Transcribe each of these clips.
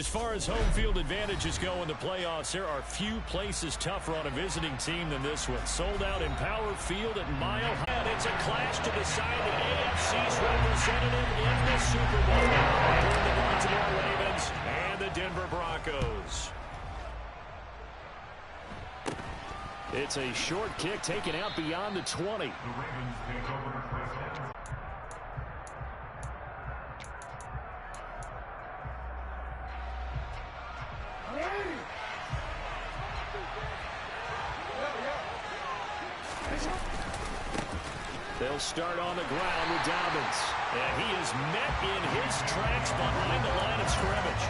As far as home field advantages go in the playoffs, there are few places tougher on a visiting team than this one. Sold out in Power Field at Mile High. It's a clash to decide the AFC's representative in the Super Bowl. Between the Baltimore Ravens and the Denver Broncos. It's a short kick taken out beyond the 20. The Ravens take over the first down. They'll start on the ground with Dobbins. And he is met in his tracks behind the line of scrimmage.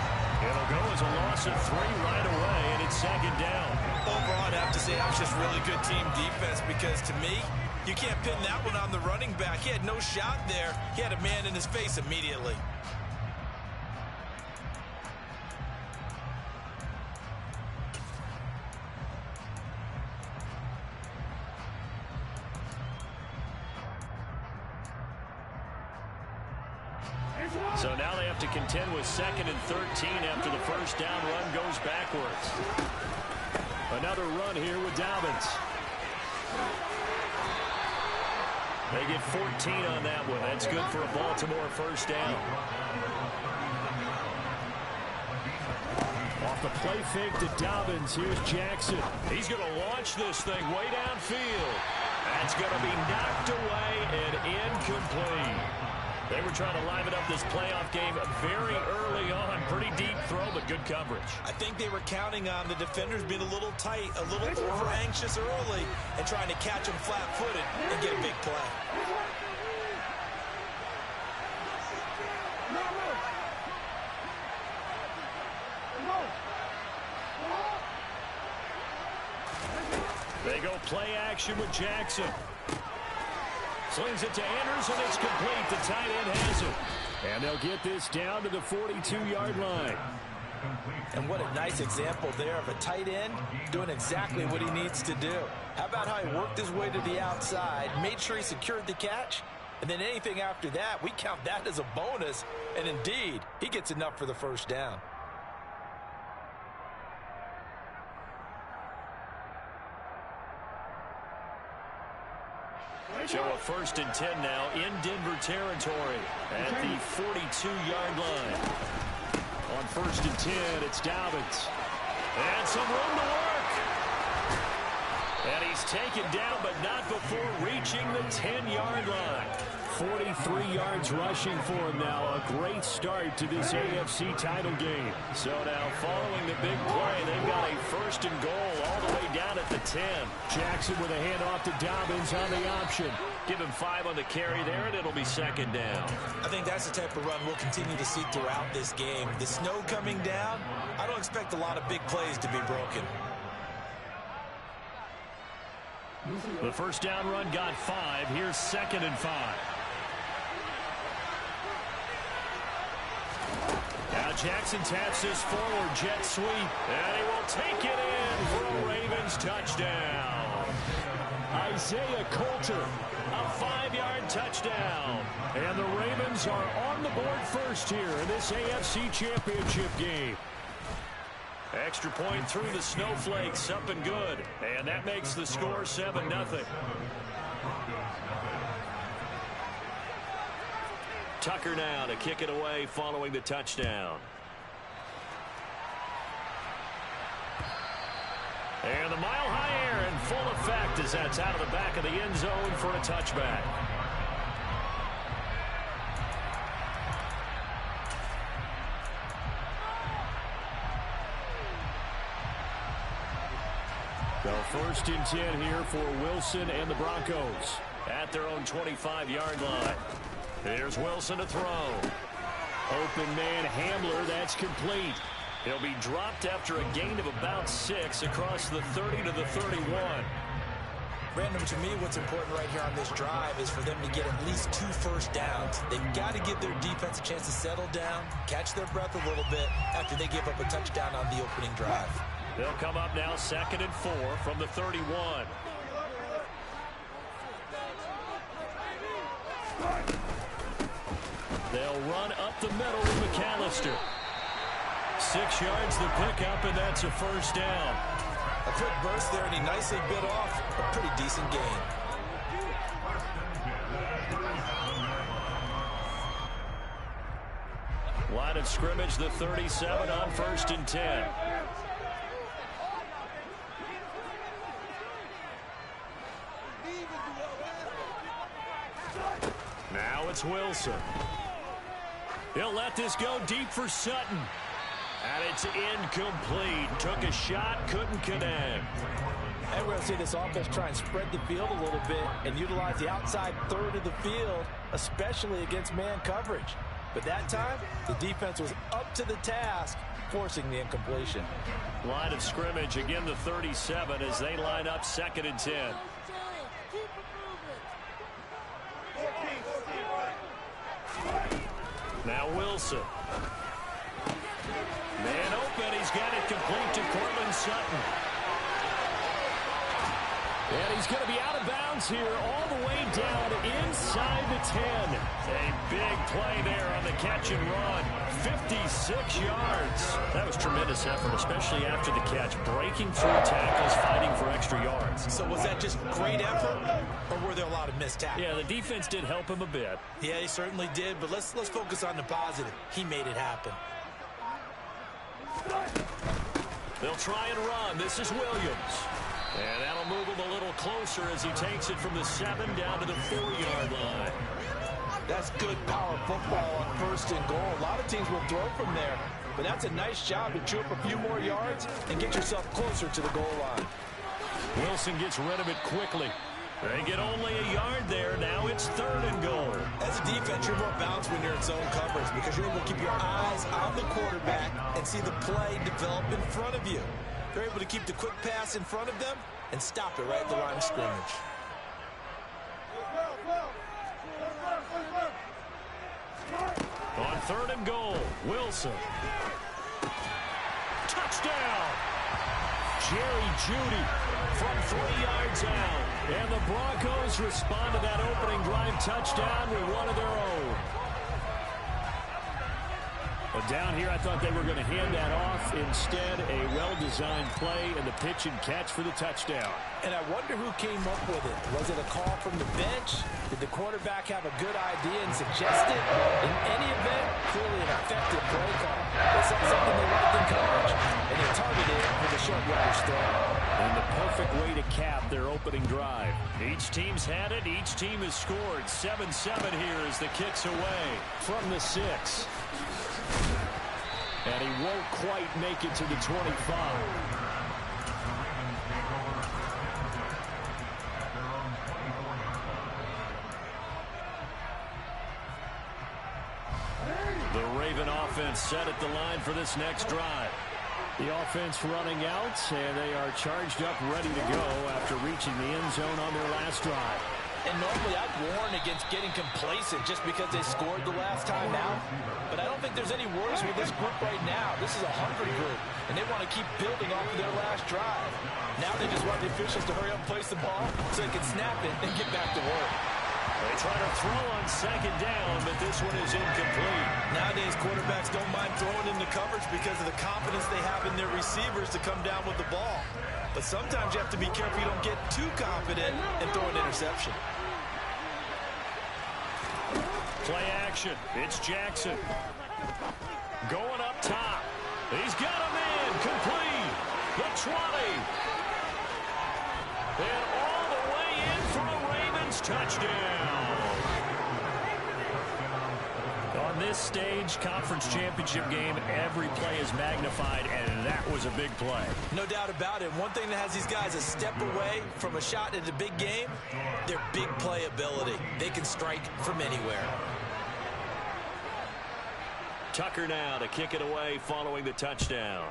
It'll go as a loss of 3 right away, and it's second down. Overall, I'd have to say that was just really good team defense because, to me, you can't pin that one on the running back. He had no shot there. He had a man in his face immediately. So now they have to contend with 2nd and 13 after the first down run goes backwards. Another run here with Dobbins. They get 14 on that one. That's good for a Baltimore first down. Off the play fake to Dobbins. Here's Jackson. He's going to launch this thing way downfield. That's going to be knocked away and incomplete. They were trying to liven up this playoff game very early on. Pretty deep throw, but good coverage. I think they were counting on the defenders being a little tight, a little over-anxious early, and trying to catch them flat-footed and get a big play. They go play action with Jackson. Slings it to Anderson. It's complete. The tight end has it. And they'll get this down to the 42-yard line. And what a nice example there of a tight end doing exactly what he needs to do. How about how he worked his way to the outside, made sure he secured the catch, and then anything after that, we count that as a bonus. And indeed, he gets enough for the first down. Show a 1st and 10 now in Denver territory at the 42-yard line. On 1st and 10, it's Dobbins. And some room to work. And he's taken down, but not before reaching the 10-yard line. 43 yards rushing for him now. A great start to this AFC title game. So now following the big play, they've got a 1st and goal all the way down at the 10. Jackson with a handoff to Dobbins on the option. Give him 5 on the carry there, and it'll be 2nd down. I think that's the type of run we'll continue to see throughout this game. The snow coming down, I don't expect a lot of big plays to be broken. The first down run got 5. Here's 2nd and 5. Now Jackson taps this forward jet sweep, and he will take it in for a Ravens touchdown. Isaiah Coulter, a 5-yard touchdown. And the Ravens are on the board first here in this AFC Championship game. Extra point through the snowflakes, up and good. And that makes the score 7-0. Tucker now to kick it away following the touchdown. And the mile-high air in full effect as that's out of the back of the end zone for a touchback. So 1st and 10 here for Wilson and the Broncos at their own 25-yard line. Here's Wilson to throw. Open man Hamler, that's complete. He'll be dropped after a gain of about 6 across the 30 to the 31. Brandon, to me, what's important right here on this drive is for them to get at least 2 first downs. They've got to give their defense a chance to settle down, catch their breath a little bit after they give up a touchdown on the opening drive. They'll come up now 2nd and 4 from the 31. They'll run up the middle with McAllister. 6 yards the pickup, and that's a first down. A quick burst there, and he nicely bit off a pretty decent gain. Line of scrimmage, the 37 on 1st and 10. Now it's Wilson. He'll let this go deep for Sutton. And it's incomplete. Took a shot, couldn't connect. And we're going to see this offense try and spread the field a little bit and utilize the outside third of the field, especially against man coverage. But that time, the defense was up to the task, forcing the incompletion. Line of scrimmage, again the 37 as they line up 2nd and 10. Now Wilson. Man open, he's got it complete to Cortland Sutton. And he's going to be out of bounds here all the way down inside the 10. A big play there on the catch and run. 56 yards. That was tremendous effort, especially after the catch. Breaking through tackles, fighting for extra yards. So was that just great effort, or were there a lot of missed tackles? Yeah, the defense did help him a bit. Yeah, he certainly did, but let's focus on the positive. He made it happen. They'll try and run. This is Williams. And that'll move him a little closer as he takes it from the 7 down to the 4-yard line. That's good power football on 1st and goal. A lot of teams will throw from there, but that's a nice job to chew up a few more yards and get yourself closer to the goal line. Wilson gets rid of it quickly. They get only a yard there. Now it's 3rd and goal. As a defense, you're more balanced when you're in zone coverage because you're able to keep your eyes on the quarterback and see the play develop in front of you. They're able to keep the quick pass in front of them and stop it right at the line of scrimmage. On 3rd and goal, Wilson. Touchdown! Jerry Jeudy from 3 yards out. And the Broncos respond to that opening drive touchdown with one of their own. But down here, I thought they were going to hand that off. Instead, a well-designed play and the pitch and catch for the touchdown. And I wonder who came up with it. Was it a call from the bench? Did the quarterback have a good idea and suggest it? In any event, clearly an effective play call. They saw something they liked in coverage, and they targeted it with a short yardage throw. And the perfect way to cap their opening drive. Each team's had it. Each team has scored. 7-7 here as the kick's away from the 6. And he won't quite make it to the 25. The Raven offense set at the line for this next drive. The offense running out, and they are charged up, ready to go after reaching the end zone on their last drive. And normally I'd warn against getting complacent just because they scored the last time out. But I don't think there's any worries with this group right now. This is a hungry group, and they want to keep building off of their last drive. Now they just want the officials to hurry up and place the ball so they can snap it and get back to work. They try to throw on 2nd down, but this one is incomplete. Nowadays, quarterbacks don't mind throwing into coverage because of the confidence they have in their receivers to come down with the ball. But sometimes you have to be careful you don't get too confident and throw an interception. Play action. It's Jackson. Going up top. He's got him in. Complete. The 20. And all the way in for a Ravens touchdown. On this stage, conference championship game, every play is magnified, and that was a big play. No doubt about it. One thing that has these guys a step away from a shot at a big game, their big play ability. They can strike from anywhere. Tucker now to kick it away following the touchdown.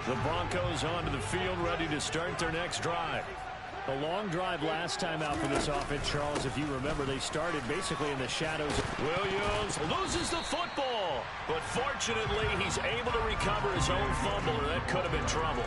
The Broncos onto the field, ready to start their next drive. A long drive last time out for this offense, Charles. If you remember, they started basically in the shadows. Williams loses the football, but fortunately, he's able to recover his own fumble, or that could have been trouble.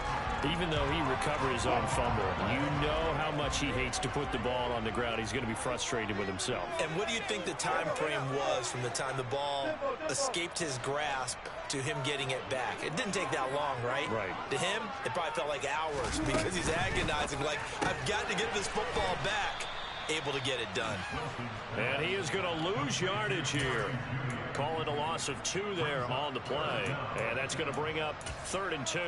Even though he recovered his own fumble, you know how much he hates to put the ball on the ground. He's going to be frustrated with himself. And what do you think the time frame was from the time the ball escaped his grasp to him getting it back? It didn't take that long, right? Right. To him, it probably felt like hours because he's agonizing, like, I've got to get this football back. Able to get it done. And he is going to lose yardage here. Call it a loss of 2 there on the play. And that's going to bring up 3rd and 2.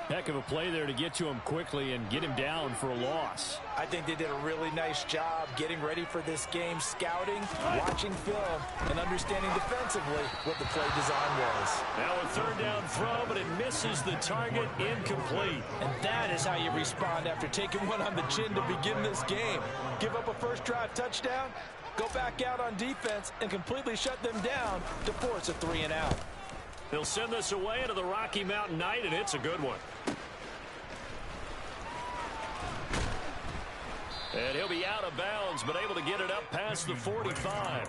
Heck of a play there to get to him quickly and get him down for a loss. I think they did a really nice job getting ready for this game, scouting, watching film, and understanding defensively what the play design was. Now a 3rd down throw, but it misses the target, incomplete. And that is how you respond after taking one on the chin to begin this game. Give up a first drive touchdown, go back out on defense, and completely shut them down to force a 3 and out. They'll send this away into the Rocky Mountain night, and it's a good one. And he'll be out of bounds, but able to get it up past the 45.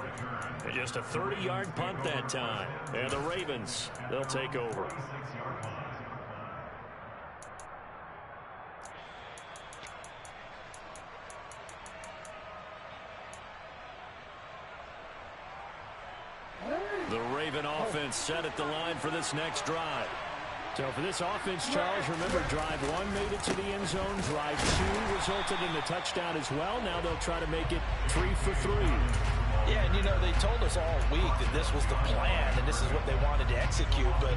And just a 30-yard punt that time. And the Ravens, they'll take over. The Raven offense set at the line for this next drive. So for this offense, Charles, remember, drive 1 made it to the end zone. Drive 2 resulted in a touchdown as well. Now they'll try to make it 3 for 3. Yeah, and you know, they told us all week that this was the plan and this is what they wanted to execute, but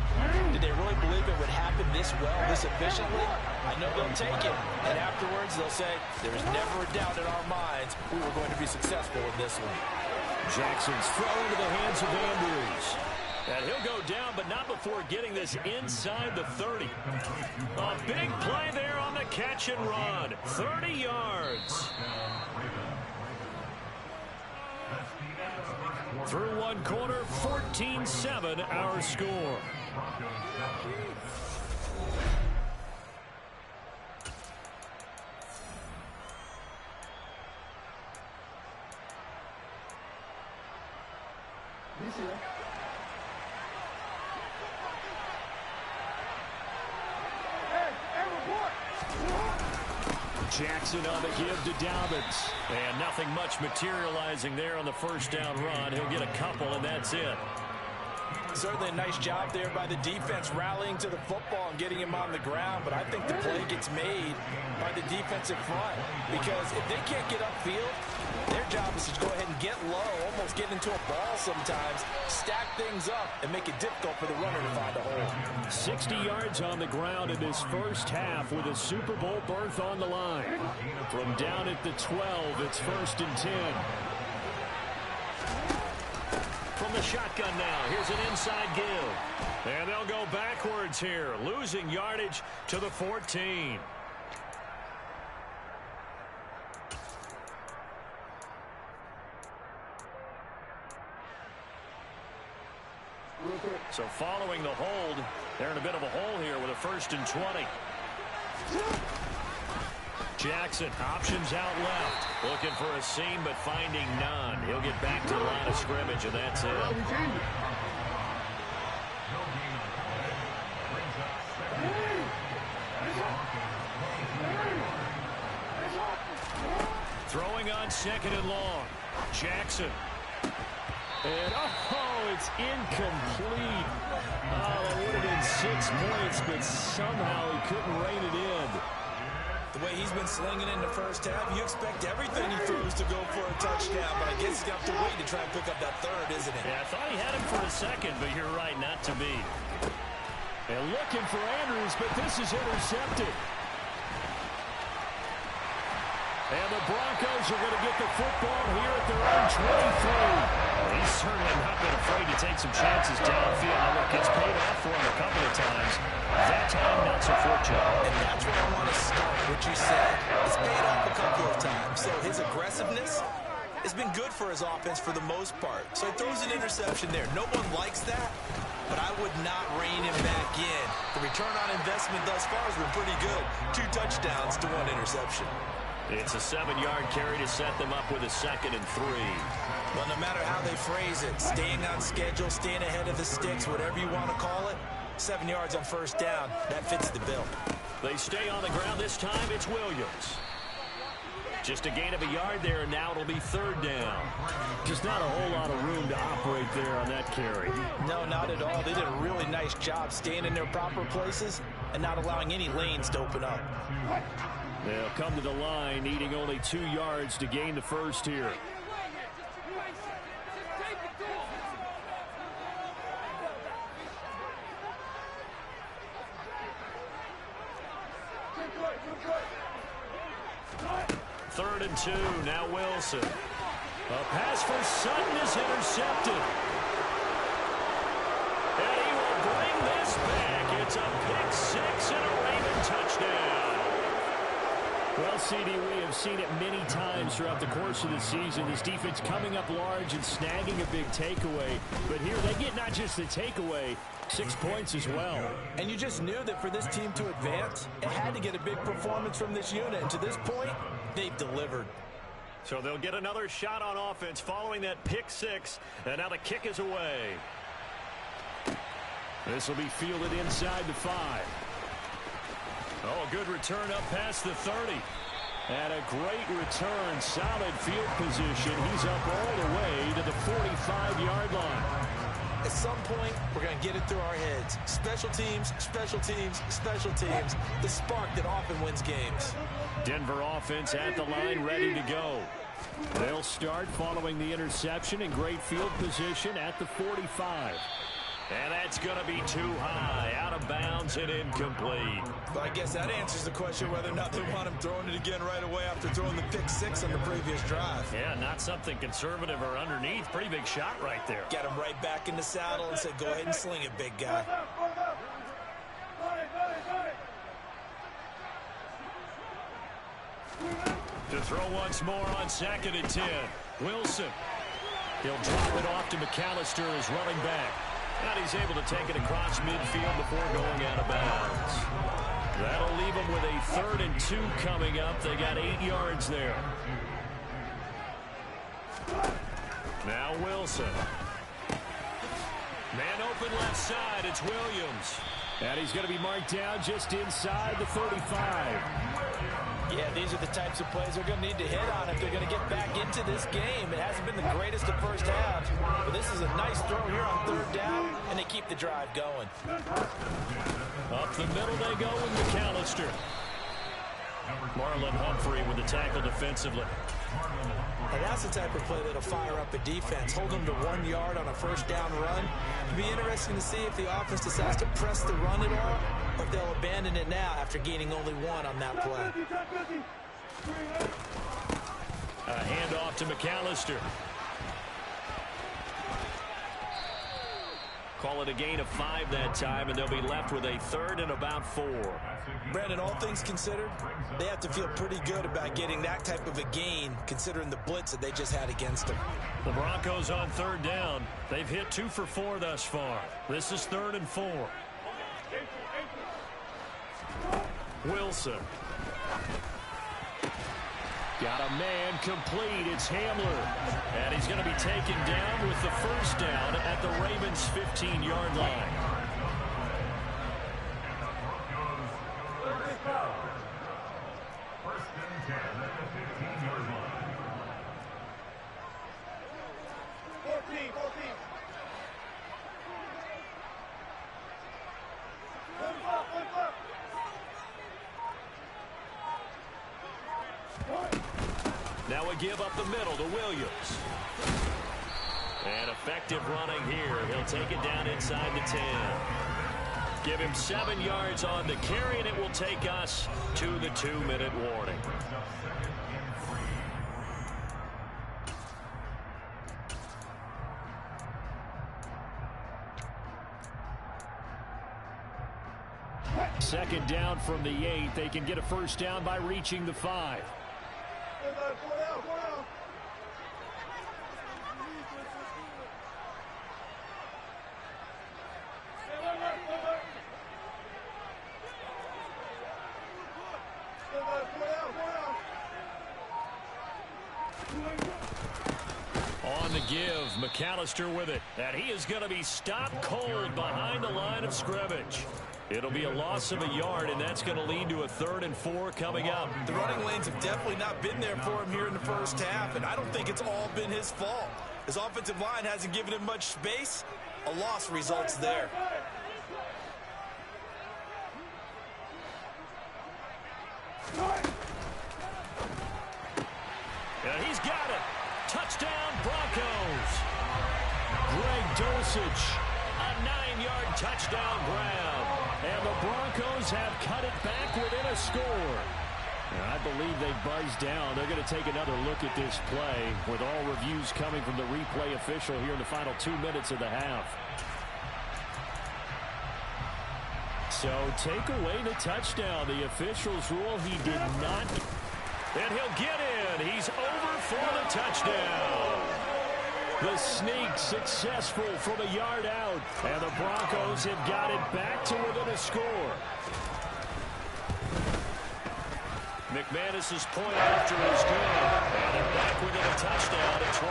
did they really believe it would happen this well, this efficiently? I know they'll take it, and afterwards they'll say, there was never a doubt in our minds we were going to be successful in this one. Jackson's throw into the hands of Andrews. And he'll go down, but not before getting this inside the 30. A big play there on the catch and run. 30 yards. Through one quarter, 14-7 our score. Jackson on the give to Dobbins. And nothing much materializing there on the first down run. He'll get a couple, and that's it. Certainly a nice job there by the defense rallying to the football and getting him on the ground, but I think the play gets made by the defensive front because if they can't get upfield, their job is to go ahead and get low, almost get into a ball sometimes, stack things up, and make it difficult for the runner to find a hole. 60 yards on the ground in this first half with a Super Bowl berth on the line. From down at the 12, it's 1st and 10. From the shotgun now, here's an inside give. And they'll go backwards here, losing yardage to the 14. So following the hold, they're in a bit of a hole here with a 1st and 20. Jackson, options out left. Looking for a seam, but finding none. He'll get back to the line of scrimmage, and that's it. Throwing on 2nd and long. Jackson. And, oh, it's incomplete. Oh, that would have been 6 points, but somehow he couldn't rein it in. The way he's been slinging in the first half, you expect everything he throws to go for a touchdown, but I guess he's got to wait to try and pick up that 3rd, isn't it? Yeah, I thought he had him for a second, but you're right, not to be. And looking for Andrews, but this is intercepted. And the Broncos are going to get the football here at their own 23. He's certainly not been afraid to take some chances downfield. Now, look, it's paid off for him a couple of times. That time, not so fortunate. And that's where I want to start, what you said. It's paid off a couple of times. So his aggressiveness has been good for his offense for the most part. So he throws an interception there. No one likes that, but I would not rein him back in. The return on investment thus far has been pretty good. 2 touchdowns to 1 interception. It's a 7-yard carry to set them up with a 2nd and 3. Well, no matter how they phrase it, staying on schedule, staying ahead of the sticks, whatever you want to call it, 7 yards on first down, that fits the bill. They stay on the ground. This time it's Williams. Just a gain of a yard there, and now it'll be 3rd down. Just not a whole lot of room to operate there on that carry. No, not at all. They did a really nice job staying in their proper places and not allowing any lanes to open up. They'll come to the line, needing only 2 yards to gain the first here. Third and 2, now Wilson. A pass for Sutton is intercepted. And he will bring this back. It's a pick 6 and a Raven touchdown. Well, CD, we have seen it many times throughout the course of the season. This defense coming up large and snagging a big takeaway. But here they get not just the takeaway, 6 points as well. And you just knew that for this team to advance, it had to get a big performance from this unit. And to this point, they've delivered. So they'll get another shot on offense following that pick 6. And now the kick is away. This will be fielded inside the 5. Oh, a good return up past the 30. And a great return, solid field position. He's up all the way to the 45-yard line. At some point, we're going to get it through our heads. Special teams, special teams, special teams. The spark that often wins games. Denver offense at the line, ready to go. They'll start following the interception in great field position at the 45. And that's going to be too high, out of bounds and incomplete. But I guess that answers the question whether or not they want him throwing it again right away after throwing the pick 6 on the previous drive. Yeah, not something conservative or underneath. Pretty big shot right there. Got him right back in the saddle and said, go ahead and sling it, big guy. To throw once more on 2nd and 10. Wilson. He'll drop it off to McAllister as running back. And he's able to take it across midfield before going out of bounds. That'll leave him with a 3rd and 2 coming up. They got 8 yards there. Now Wilson. Man open left side. It's Williams. And he's going to be marked down just inside the 35. Yeah, these are the types of plays they're going to need to hit on if they're going to get back into this game. It hasn't been the greatest of first halves, but this is a nice throw here on 3rd down, and they keep the drive going. Up the middle they go with McAllister. Marlon Humphrey with the tackle defensively. And that's the type of play that'll fire up a defense. Hold them to 1 yard on a first down run. It'll be interesting to see if the offense decides to press the run at all, or if they'll abandon it now after gaining only 1 on that play. A handoff to McAllister. Call it a gain of 5 that time, and they'll be left with a 3rd and about 4. Brandon, all things considered, they have to feel pretty good about getting that type of a gain, considering the blitz that they just had against them. The Broncos on 3rd down. They've hit 2 for 4 thus far. This is 3rd and 4. Wilson. Got a man complete. It's Hamler. And he's going to be taken down with the first down at the Ravens' 15-yard line. Now a give up the middle to Williams. And effective running here. He'll take it down inside the 10. Give him 7 yards on the carry, and it will take us to the 2-minute warning. Second down from the 8. They can get a first down by reaching the 5. on the give. McAllister with it. And he is going to be stopped cold behind the line of scrimmage. It'll be a loss of a yard, and that's going to lead to a 3rd and 4 coming up. The running lanes have definitely not been there for him here in the first half, and I don't think it's all been his fault. His offensive line hasn't given him much space. A loss results there. And he's got it. Touchdown, Broncos. Greg Dulcich, a 9-yard touchdown grab. And the Broncos have cut it back within a score. And I believe they buzzed down. They're going to take another look at this play with all reviews coming from the replay official here in the final 2 minutes of the half. So take away the touchdown. The officials rule he did not. And he'll get in. He's over for the touchdown. The sneak successful from a yard out. And the Broncos have got it back to within a score. McManus's point after is good. And they're back within a touchdown at 21-14.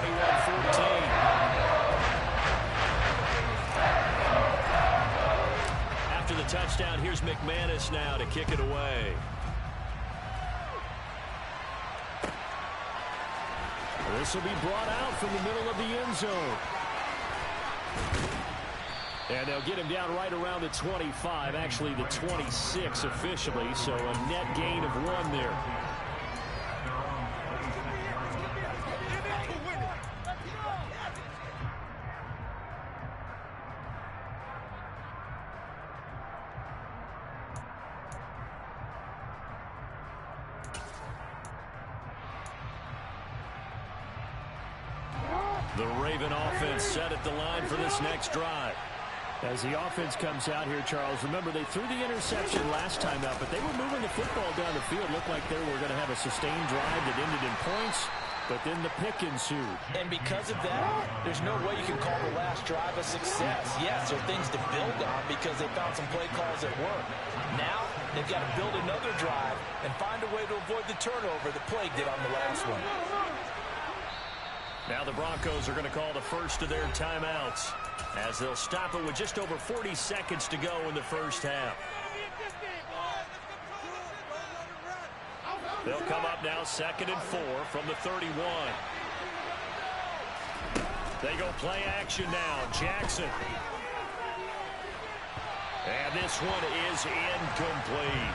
After the touchdown, here's McManus now to kick it away. This will be brought out from the middle of the end zone. And they'll get him down right around the 25, actually the 26 officially, so a net gain of 1 there. The Raven offense set at the line for this next drive. As the offense comes out here, Charles, remember they threw the interception last time out, but they were moving the football down the field. Looked like they were going to have a sustained drive that ended in points, but then the pick ensued. And because of that, there's no way you can call the last drive a success. Yes, there are things to build on because they found some play calls that work. Now, they've got to build another drive and find a way to avoid the turnover that plagued it on the last one. Now the Broncos are going to call the first of their timeouts as they'll stop it with just over 40 seconds to go in the first half. They'll come up now 2nd and 4 from the 31. They go play action now. Jackson. And this one is incomplete.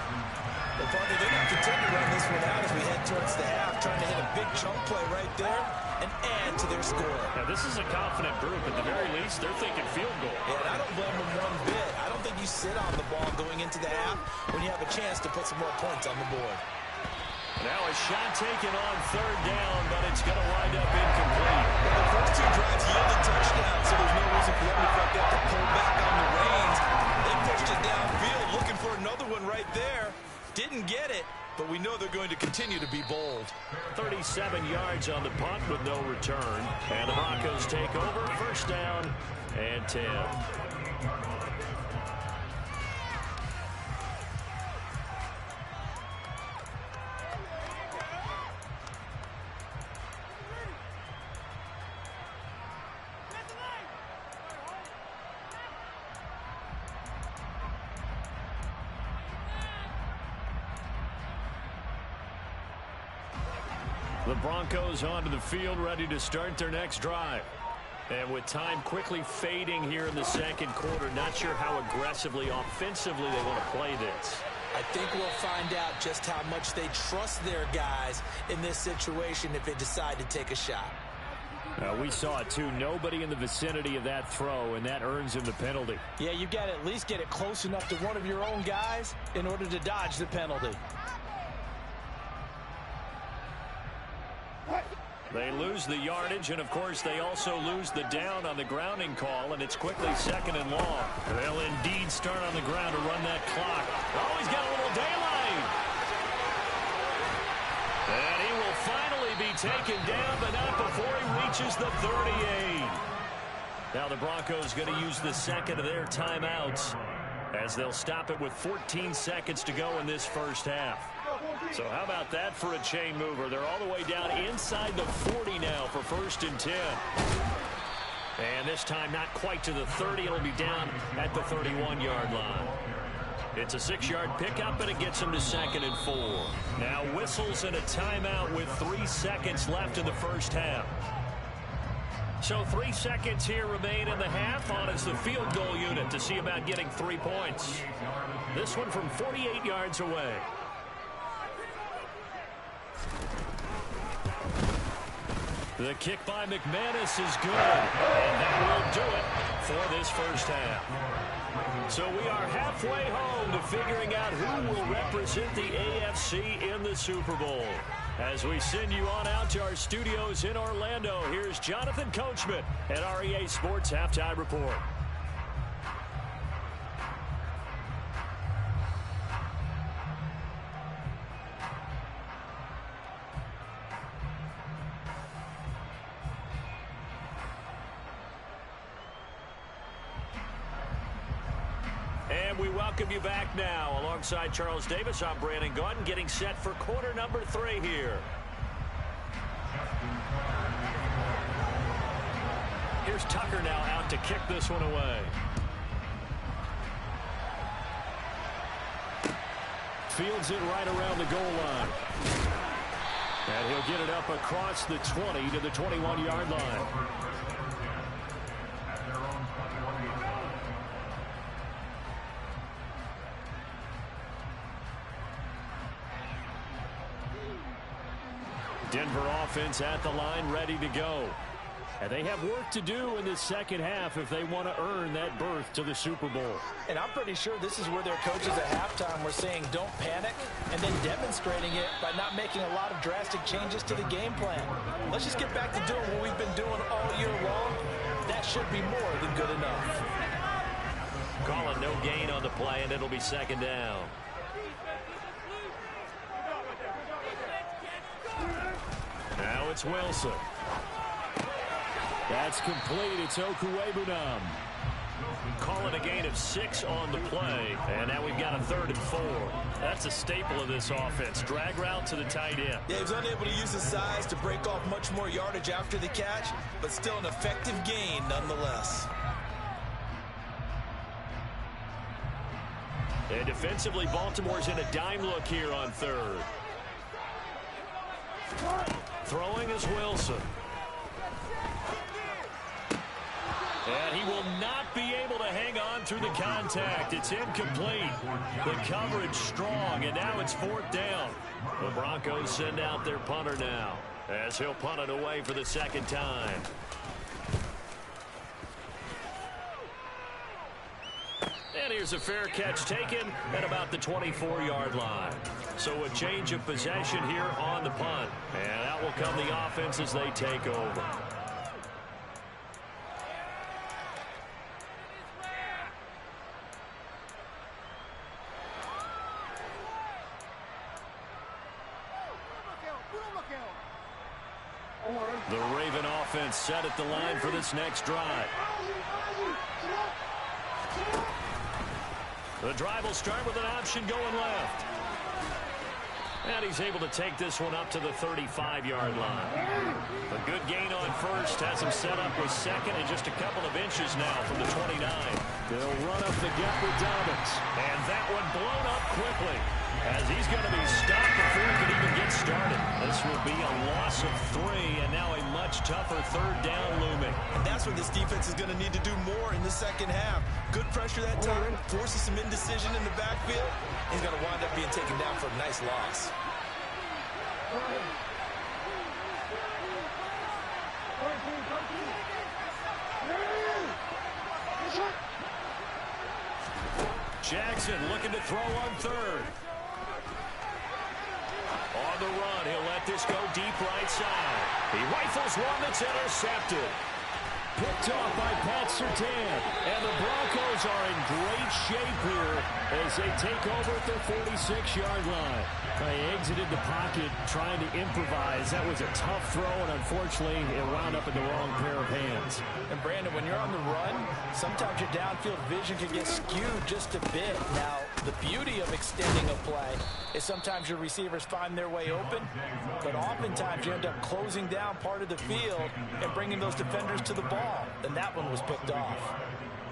Well, partner, they're going to continue to run this one out as we head towards the half, trying to hit a big chunk play right there and add to their score. Now, this is a confident group. At the very least, they're thinking field goal. Yeah, and I don't blame them one bit. I don't think you sit on the ball going into the half when you have a chance to put some more points on the board. Now a shot taken on 3rd down, but it's going to wind up incomplete. Well, the first 2 drives yielded touchdowns, so there's no reason for them to fuck up to pull back on the reins. They pushed it downfield, looking for another one right there. Didn't get it, but we know they're going to continue to be bold. 37 yards on the punt with no return. And the Broncos take over, 1st down and 10. The Broncos onto the field, ready to start their next drive. And with time quickly fading here in the 2nd quarter, not sure how aggressively, offensively they want to play this. I think we'll find out just how much they trust their guys in this situation if they decide to take a shot. We saw it, too. Nobody in the vicinity of that throw, and that earns him the penalty. Yeah, you've got to at least get it close enough to one of your own guys in order to dodge the penalty. They lose the yardage, and, of course, they also lose the down on the grounding call, and it's quickly 2nd and long. They'll indeed start on the ground to run that clock. Oh, he's got a little daylight. And he will finally be taken down, but not before he reaches the 38. Now the Broncos going to use the 2nd of their timeouts as they'll stop it with 14 seconds to go in this first half. So how about that for a chain mover? They're all the way down inside the 40 now for 1st and 10. And this time not quite to the 30. It'll be down at the 31-yard line. It's a 6-yard pickup, and it gets them to 2nd and 4. Now whistles and a timeout with 3 seconds left in the first half. So 3 seconds here remain in the half. On is the field goal unit to see about getting 3 points. This one from 48 yards away. The kick by McManus is good, and that will do it for this first half. So we are halfway home to figuring out who will represent the AFC in the Super Bowl. As we send you on out to our studios in Orlando, here's Jonathan Coachman at REA Sports Halftime Report. And we welcome you back now. Alongside Charles Davis, I'm Brandon Gunn, getting set for quarter number 3 here. Here's Tucker now out to kick this one away. Fields it right around the goal line. And he'll get it up across the 20 to the 21-yard line. Denver offense at the line, ready to go. And they have work to do in the second half if they want to earn that berth to the Super Bowl. And I'm pretty sure this is where their coaches at halftime were saying don't panic, and then demonstrating it by not making a lot of drastic changes to the game plan. Let's just get back to doing what we've been doing all year long. That should be more than good enough. Calling no gain on the play, and it'll be 2nd down. Now it's Wilson. That's complete. It's Okuwebunam. Calling a gain of 6 on the play. And now we've got a 3rd and 4. That's a staple of this offense. Drag route to the tight end. Yeah, he was unable to use his size to break off much more yardage after the catch, but still an effective gain nonetheless. And defensively, Baltimore's in a dime look here on 3rd. Throwing is Wilson. And he will not be able to hang on through the contact. It's incomplete. The coverage strong, and now it's 4th down. The Broncos send out their punter now, as he'll punt it away for the 2nd time. And here's a fair catch taken at about the 24-yard line. So a change of possession here on the punt. And out will come the offense as they take over. The Raven offense set at the line for this next drive. The drive will start with an option going left. And he's able to take this one up to the 35-yard line. A good gain on 1st has him set up with 2nd and just a couple of inches now from the 29. They'll run up the gut with Dobbins. And that one blown up quickly, as he's going to be stopped before he can even get started. This will be a loss of 3, and now a much tougher 3rd down looming. And that's where this defense is going to need to do more in the second half. Good pressure that time, forces some indecision in the backfield. He's going to wind up being taken down for a nice loss. Jackson looking to throw on 3rd. On the run, he'll let this go deep right side. He rifles one that's intercepted. Picked off by Pat Surtain. And the Broncos are in great shape here as they take over at their 46-yard line. They exited the pocket trying to improvise. That was a tough throw, and unfortunately, it wound up in the wrong pair of hands. And Brandon, when you're on the run, sometimes your downfield vision can get skewed just a bit. Now, the beauty of extending a play is sometimes your receivers find their way open, but oftentimes you end up closing down part of the field and bringing those defenders to the ball. And that one was picked off.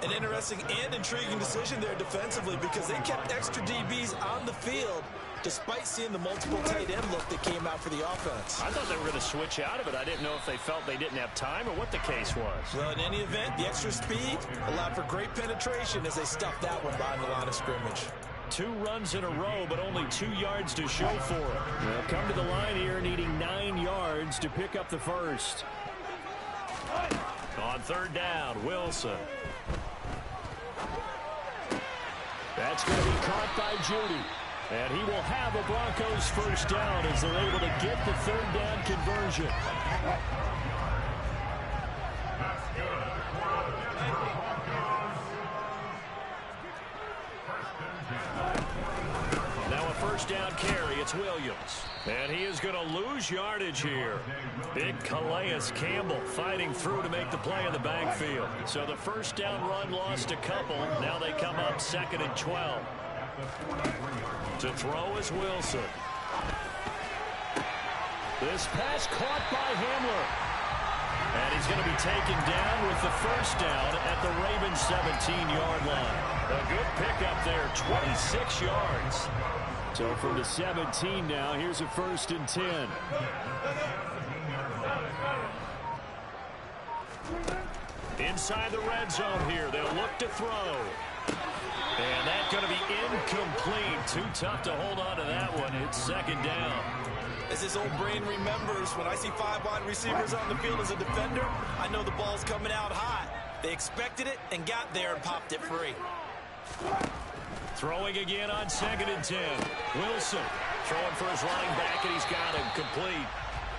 An interesting and intriguing decision there defensively because they kept extra DBs on the field despite seeing the multiple tight end look that came out for the offense. I thought they were going to switch out of it. I didn't know if they felt they didn't have time or what the case was. Well, in any event, the extra speed allowed for great penetration as they stuffed that one behind the line of scrimmage. 2 runs in a row, but only 2 yards to show for it. They'll come to the line here needing 9 yards to pick up the first. On 3rd down, Wilson. That's going to be caught by Judy. And he will have a Broncos first down as they're able to get the 3rd down conversion. Now a first down carry. It's Williams. And he is going to lose yardage here. Big Calais Campbell fighting through to make the play in the backfield. So the first down run lost a couple. Now they come up 2nd and 12. To throw is Wilson. This pass caught by Hamler. And he's going to be taken down with the first down at the Ravens' 17-yard line. A good pickup there, 26 yards. So from the 17 now, here's a 1st and 10. Inside the red zone here, they'll look to throw. And that's going to be incomplete. Too tough to hold on to that one. It's 2nd down. As his old brain remembers, when I see 5 wide receivers on the field as a defender, I know the ball's coming out hot. They expected it and got there and popped it free. Throwing again on 2nd and 10. Wilson throwing for his running back, and he's got him complete.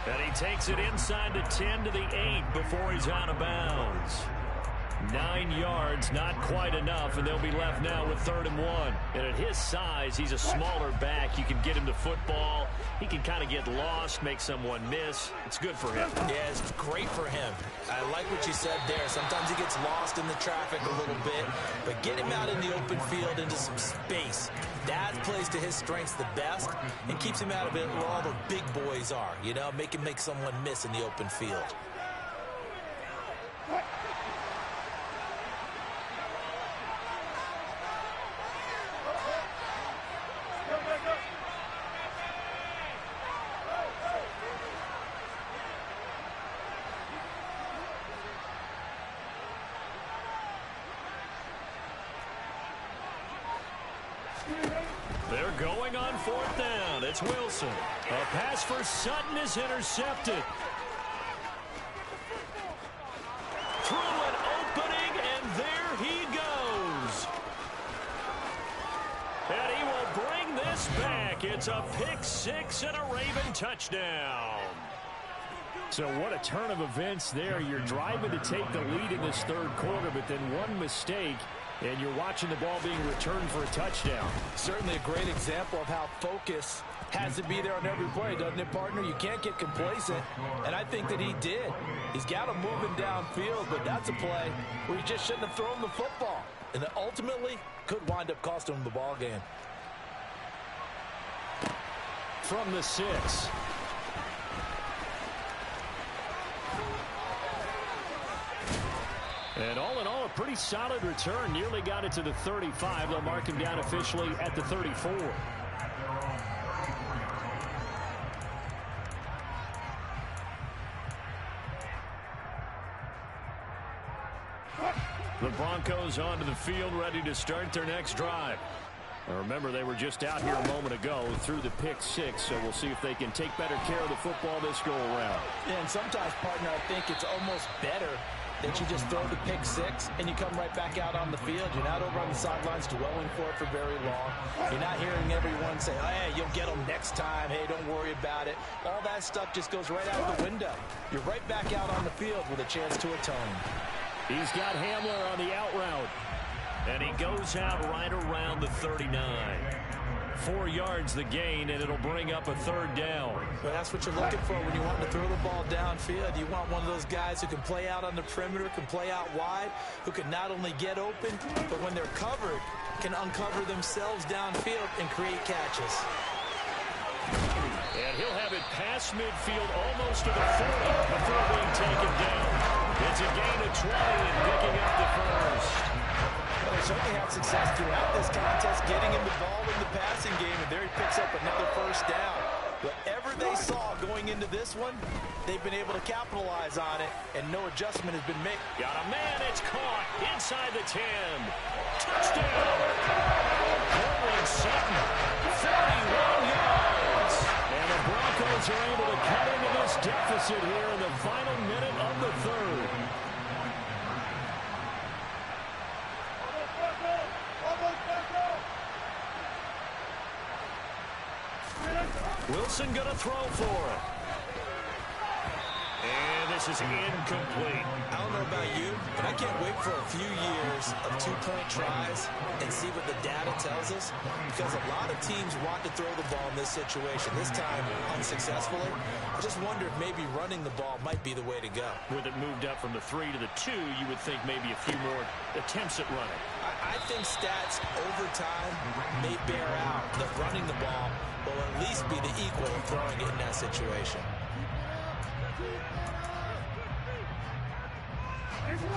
And he takes it inside the 10 to the 8 before he's out of bounds. 9 yards, not quite enough, and they'll be left now with 3rd and 1. And at his size, he's a smaller back. You can get him to football. He can kind of get lost, make someone miss. It's good for him. Yeah, it's great for him. I like what you said there. Sometimes he gets lost in the traffic a little bit, but get him out in the open field into some space. That plays to his strengths the best and keeps him out of it where all the big boys are. You know, make him make someone miss in the open field. They're going on 4th down. It's Wilson. A pass for Sutton is intercepted. Through an opening, and there he goes. And he will bring this back. It's a pick 6 and a Raven touchdown. So what a turn of events there. You're driving to take the lead in this 3rd quarter, but then one mistake, and you're watching the ball being returned for a touchdown. Certainly a great example of how focus has to be there on every play, doesn't it, partner? You can't get complacent, and I think that he did. He's got him moving downfield, but that's a play where he just shouldn't have thrown the football, and that ultimately could wind up costing him the ball game. From the 6. And all in all, a pretty solid return. Nearly got it to the 35. They'll mark him down officially at the 34. The Broncos onto the field, ready to start their next drive. Now remember, they were just out here a moment ago through the pick 6, so we'll see if they can take better care of the football this go-around. Yeah, and sometimes, partner, I think it's almost better that you just throw the pick 6 and you come right back out on the field. You're not over on the sidelines dwelling for it for very long. You're not hearing everyone say, oh, hey, you'll get them next time. Hey, don't worry about it. All that stuff just goes right out the window. You're right back out on the field with a chance to atone. He's got Hamler on the out route. And he goes out right around the 39. 4 yards the gain, and it'll bring up a 3rd down. Well, that's what you're looking for when you want to throw the ball downfield. You want one of those guys who can play out on the perimeter, can play out wide, who can not only get open, but when they're covered, can uncover themselves downfield and create catches. And he'll have it past midfield almost to the 40 before being taken down. It's a gain of 20 and picking up the first. Well, they certainly had success throughout this contest, getting him the ball in the passing game, and there he picks up another 1st down. Whatever they saw going into this one, they've been able to capitalize on it, and no adjustment has been made. Got a man, it's caught inside the 10. Touchdown! Cortland Sutton, 41 yards. And the Broncos are able to cut into this deficit here in the final minute of the 3rd. Wilson gonna throw for it. And this is incomplete. I don't know about you, but I can't wait for a few years of 2-point tries and see what the data tells us, because a lot of teams want to throw the ball in this situation, this time unsuccessfully. I just wonder if maybe running the ball might be the way to go. With it moved up from the 3 to the 2, you would think maybe a few more attempts at running. I think stats over time may bear out that running the ball will at least be the equal of throwing it in that situation.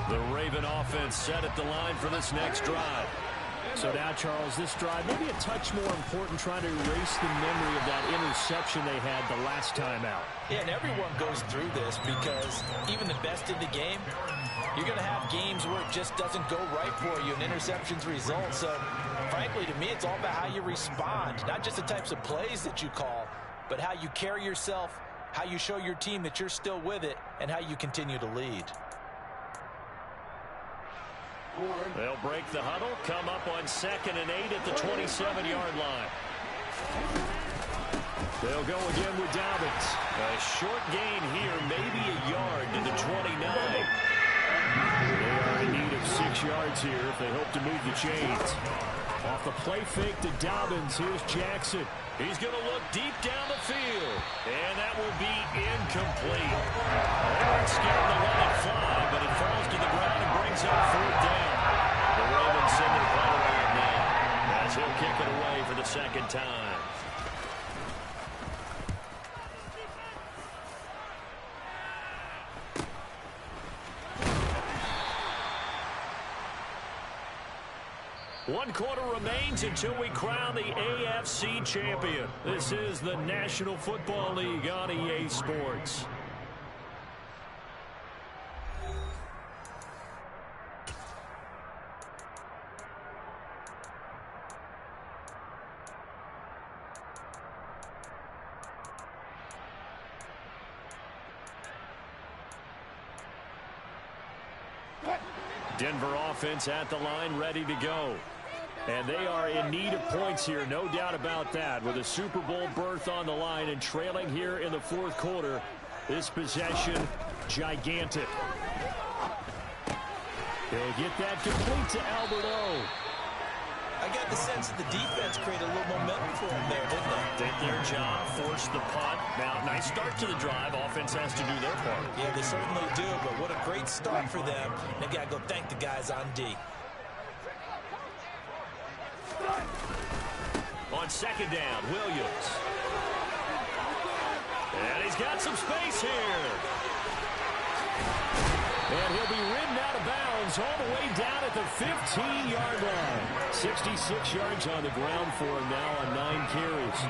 The Raven offense set at the line for this next drive. So now, Charles, this drive maybe a touch more important, trying to erase the memory of that interception they had the last time out. Yeah, and everyone goes through this because even the best in the game, you're going to have games where it just doesn't go right for you and interceptions result. So, frankly, to me, it's all about how you respond, not just the types of plays that you call, but how you carry yourself, how you show your team that you're still with it, and how you continue to lead. They'll break the huddle, come up on 2nd and 8 at the 27-yard line. They'll go again with Dobbins. A short gain here, maybe a yard to the 29. They are in need of 6 yards here if they hope to move the chains. Off the play fake to Dobbins, here's Jackson. He's going to look deep down the field, and that will be incomplete. They weren't scared to let it fly, but it falls to the ground and brings up 4th down. The Ravens send their ball around now as he'll kick it away for the 2nd time. One quarter remains until we crown the AFC champion. This is the National Football League on EA Sports. Denver offense at the line, ready to go. And they are in need of points here, no doubt about that. With a Super Bowl berth on the line and trailing here in the 4th quarter, this possession, gigantic. They'll get that complete to Alberto. I got the sense that the defense created a little momentum for them there, didn't they? Did their job, forced the punt. Now, nice start to the drive. Offense has to do their part. Yeah, they certainly do, but what a great start for them. They've got to go thank the guys on D. On 2nd down, Williams. And he's got some space here. And he'll be ridden out of bounds all the way down at the 15-yard line. 66 yards on the ground for him now on 9 carries.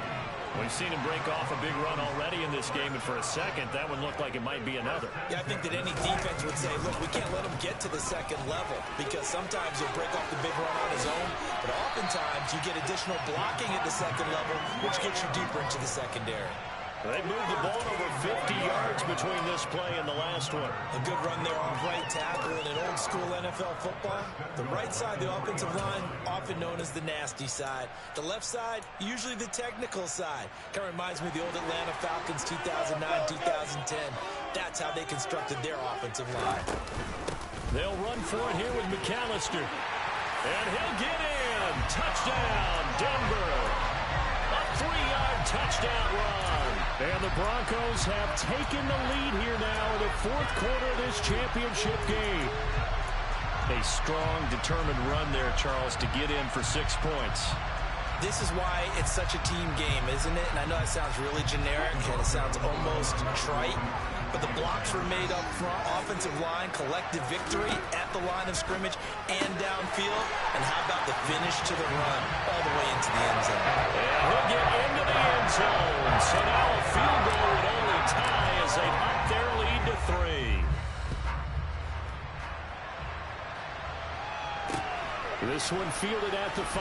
We've seen him break off a big run already in this game, and for a second, that one looked like it might be another. Yeah, I think that any defense would say, look, we can't let him get to the 2nd level, because sometimes he'll break off the big run on his own, but oftentimes you get additional blocking at the 2nd level, which gets you deeper into the secondary. They moved the ball over 50 yards between this play and the last one. A good run there off right tackle in an old-school NFL football. The right side, the offensive line, often known as the nasty side. The left side, usually the technical side. Kind of reminds me of the old Atlanta Falcons 2009, 2010. That's how they constructed their offensive line. They'll run for it here with McAllister. And he'll get in. Touchdown, Denver. 3-yard touchdown run. And the Broncos have taken the lead here now in the fourth quarter of this championship game. A strong, determined run there, Charles, to get in for 6 points. This is why it's such a team game, isn't it? And I know that sounds really generic and it sounds almost trite, but the blocks were made up front, offensive line, collective victory at the line of scrimmage and downfield. And how about the finish to the run all the way into the end zone? And he'll get into the end zone. So now a field goal would only tie as they up their lead to 3. This one fielded at the 5.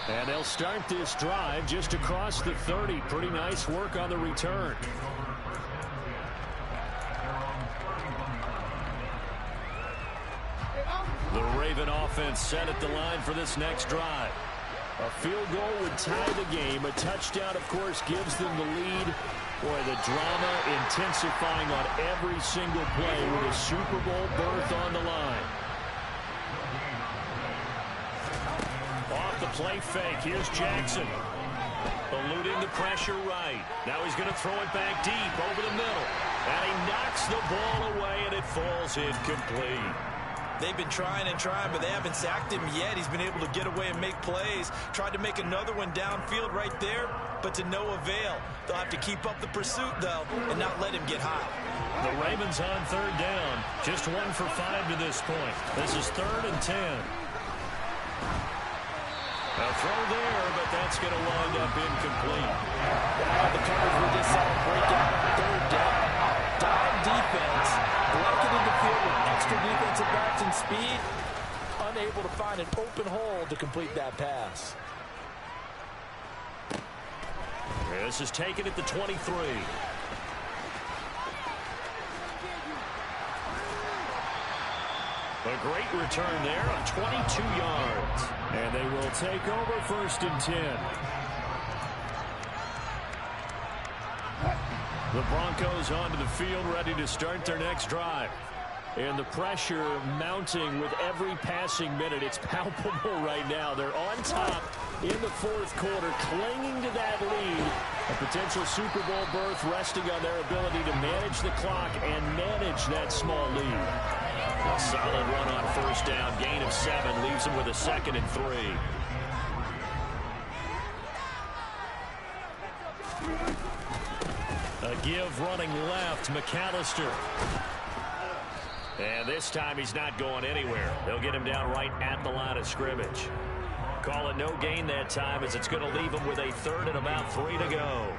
And they'll start this drive just across the 30. Pretty nice work on the return. The Raven offense set at the line for this next drive. A field goal would tie the game. A touchdown, of course, gives them the lead. Boy, the drama intensifying on every single play with a Super Bowl berth on the line. Off the play fake, here's Jackson. Eluding the pressure right. Now he's going to throw it back deep over the middle. And he knocks the ball away, and it falls incomplete. They've been trying and trying, but they haven't sacked him yet. He's been able to get away and make plays. Tried to make another one downfield right there, but to no avail. They'll have to keep up the pursuit, though, and not let him get hot. The Ravens on 3rd down. Just 1 for 5 to this point. This is 3rd and 10. A throw there, but that's going to wind up incomplete. The Cardinals were just set to break out on 3rd down. Dime defense, blanketed the field with extra defensive backs and speed, unable to find an open hole to complete that pass. This is taken at the 23. A great return there on 22 yards. And they will take over 1st and 10. The Broncos onto the field, ready to start their next drive. And the pressure mounting with every passing minute. It's palpable right now. They're on top in the 4th quarter, clinging to that lead. A potential Super Bowl berth resting on their ability to manage the clock and manage that small lead. A solid run on 1st down. Gain of 7 leaves them with a 2nd and 3. A give running left, McAllister. And this time he's not going anywhere. They'll get him down right at the line of scrimmage. Call it no gain that time, as it's going to leave him with a 3rd and about 3 to go.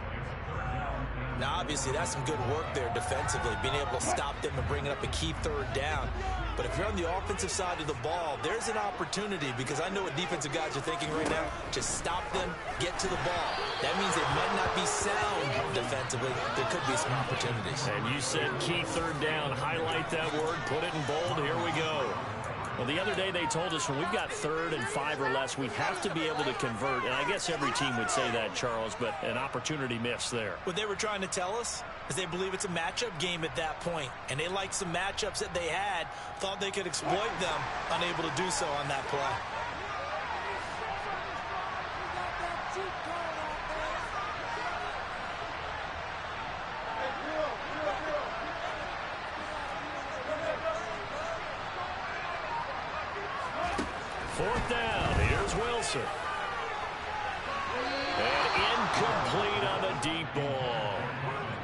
Now, obviously, that's some good work there defensively, being able to stop them and bringing up a key 3rd down. But if you're on the offensive side of the ball, there's an opportunity, because I know what defensive guys are thinking right now. Just stop them, get to the ball. That means they might not be sound defensively. There could be some opportunities. And you said key 3rd down. Highlight that word, put it in bold. Here we go. Well, the other day they told us when we've got 3rd and 5 or less, we have to be able to convert. And I guess every team would say that, Charles, but an opportunity missed there. What they were trying to tell us is they believe it's a matchup game at that point. And they liked some matchups that they had, thought they could exploit them, unable to do so on that play. Fourth down. Here's Wilson. And incomplete on the deep ball.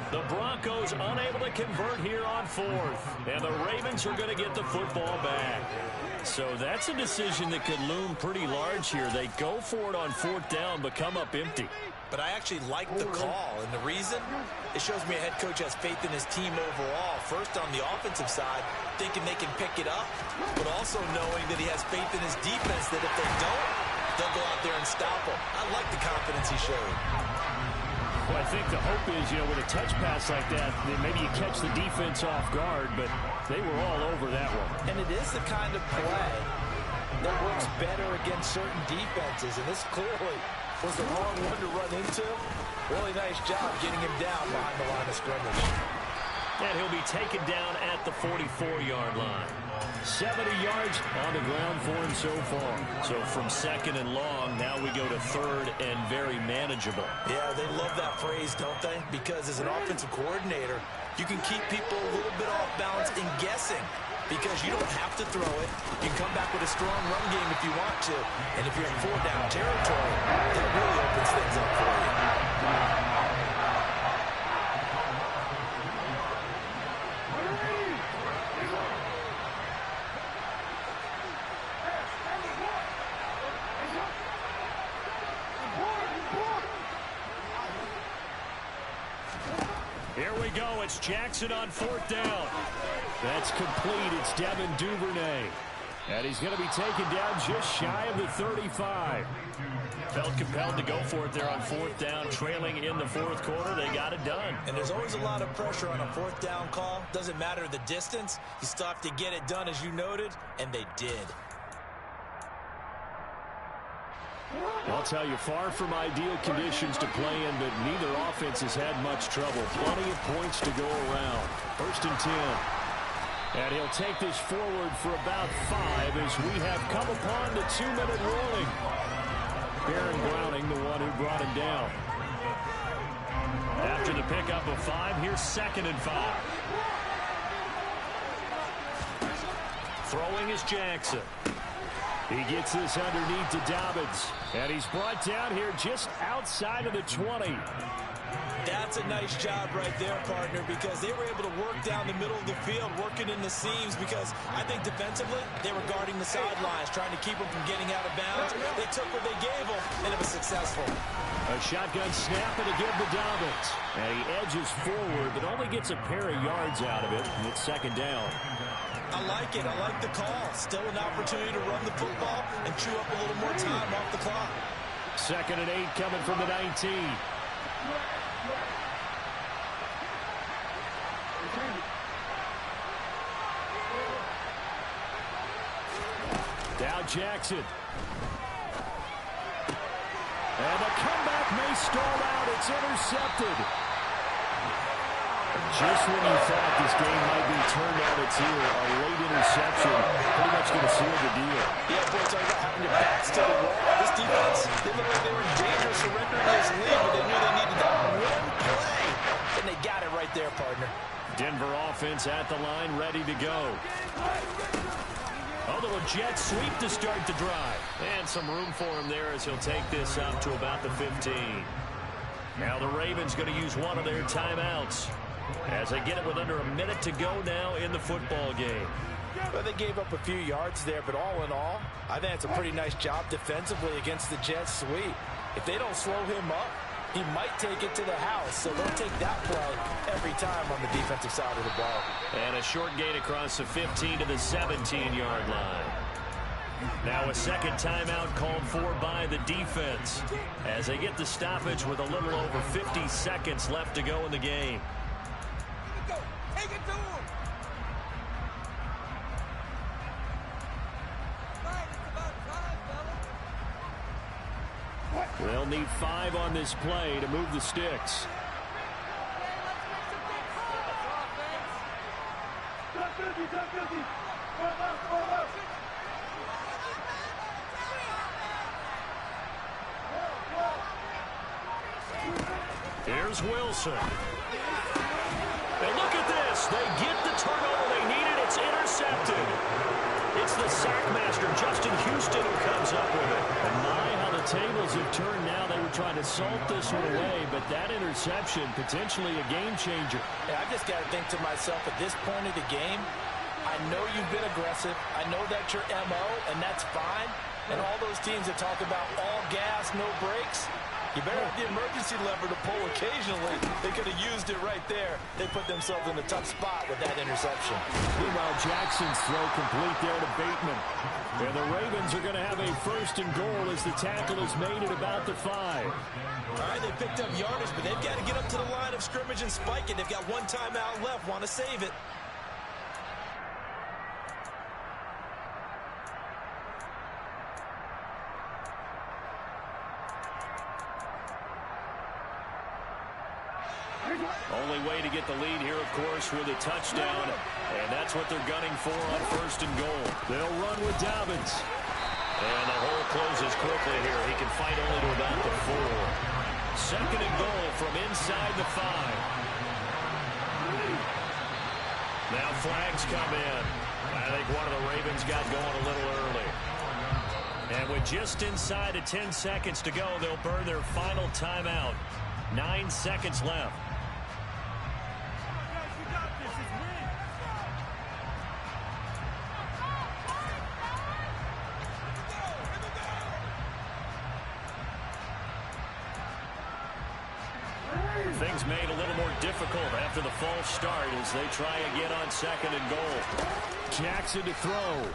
The Broncos unable to convert here on 4th. And the Ravens are going to get the football back. So that's a decision that could loom pretty large here. They go for it on 4th down, but come up empty. But I actually like the call, and the reason? It shows me a head coach has faith in his team overall. First, on the offensive side, thinking they can pick it up, but also knowing that he has faith in his defense that if they don't, they'll go out there and stop him. I like the confidence he showed. Well, I think the hope is, with a touch pass like that, maybe you catch the defense off guard, but they were all over that one. And it is the kind of play that works better against certain defenses, and this clearly was the wrong one to run into. Really nice job getting him down behind the line of scrimmage. 4th and 10. And he'll be taken down at the 44-yard line. 70 yards on the ground for him so far. So from second and long, now we go to third and very manageable. Yeah, they love that phrase, don't they? Because as an offensive coordinator, you can keep people a little bit off balance in guessing because you don't have to throw it. You can come back with a strong run game if you want to. And if you're in 4-down territory, that really opens things up for you. Here we go. It's Jackson on 4th down. That's complete. It's Devin Duvernay. And he's going to be taken down just shy of the 35. Felt compelled to go for it there on 4th down, trailing in the 4th quarter. They got it done. And there's always a lot of pressure on a 4th down call. Doesn't matter the distance. You still have to get it done, as you noted, and they did. I'll tell you, far from ideal conditions to play in, but neither offense has had much trouble. Plenty of points to go around. 1st and 10. And he'll take this forward for about 5 as we have come upon the 2-minute warning. Baron Browning, the one who brought him down. After the pickup of 5, here's 2nd and 5. Throwing is Jackson. He gets this underneath to Dobbins. And he's brought down here just outside of the 20. That's a nice job right there, partner, because they were able to work down the middle of the field, working in the seams, because I think defensively they were guarding the sidelines, trying to keep them from getting out of bounds. They took what they gave them, and it was successful. A shotgun snap and a give to Dobbins. And he edges forward, but only gets a pair of yards out of it, and it's 2nd down. I like it. I like the call. Still an opportunity to run the football and chew up a little more time off the clock. 2nd and 8 coming from the 19. Down Jackson. And the comeback may stall out. It's intercepted. Just when you thought this game might be turned on its ear, a late interception pretty much going to seal the deal. Yeah, boy, talking about having your backs to the wall. This defense, they looked like they were in danger of surrendering this lead, but they knew they needed that one play. And they got it right there, partner. Denver offense at the line, ready to go. A little jet sweep to start the drive. And some room for him there as he'll take this up to about the 15. Now the Ravens going to use one of their timeouts as they get it with under a minute to go now in the football game. Well, they gave up a few yards there, but all in all, I think it's a pretty nice job defensively against the jet sweep. If they don't slow him up, he might take it to the house, so they'll take that play every time on the defensive side of the ball. And a short gain across the 15 to the 17-yard line. Now a second timeout called for by the defense as they get the stoppage with a little over 50 seconds left to go in the game. Take it to him. Right, it's about time, fellas. They'll need 5 on this play to move the sticks. Here's Wilson. And look at this. They get the turnover they needed. It's intercepted. It's the sack master, Justin Houston, who comes up with it. And my, how the tables have turned now. They were trying to salt this one away, but that interception, potentially a game changer. Yeah, I just got to think to myself, at this point of the game, I know you've been aggressive. I know that's your MO, and that's fine. And all those teams that talk about all gas, no brakes, you better have the emergency lever to pull occasionally. They could have used it right there. They put themselves in a tough spot with that interception. Meanwhile, Jackson's throw complete there to Bateman. And the Ravens are going to have a 1st and goal as the tackle is made at about the 5. All right, they picked up yardage, but they've got to get up to the line of scrimmage and spike it. They've got one timeout left, want to save it. Only way to get the lead here, of course, with a touchdown. And that's what they're gunning for on 1st and goal. They'll run with Dobbins. And the hole closes quickly here. He can fight only to about the 4. 2nd and goal from inside the 5. Now flags come in. I think one of the Ravens got going a little early. And with just inside of 10 seconds to go, they'll burn their final timeout. 9 seconds left. Things made a little more difficult after the false start as they try again on 2nd and goal. Jackson to throw.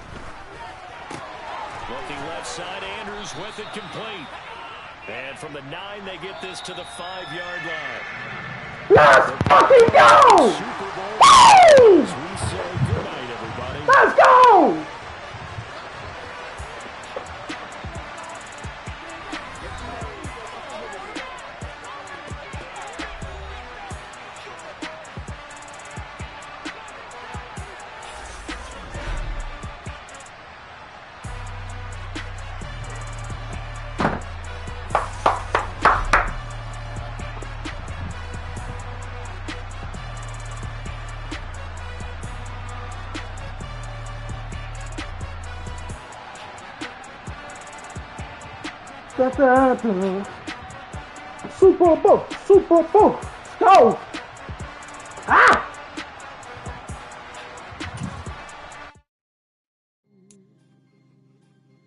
Looking left side, Andrews with it complete. And from the 9, they get this to the 5-yard line. Let's fucking go! Super Bowl. Woo! As we say goodnight, everybody. Let's go! Super Bowl, Super Bowl, let's go!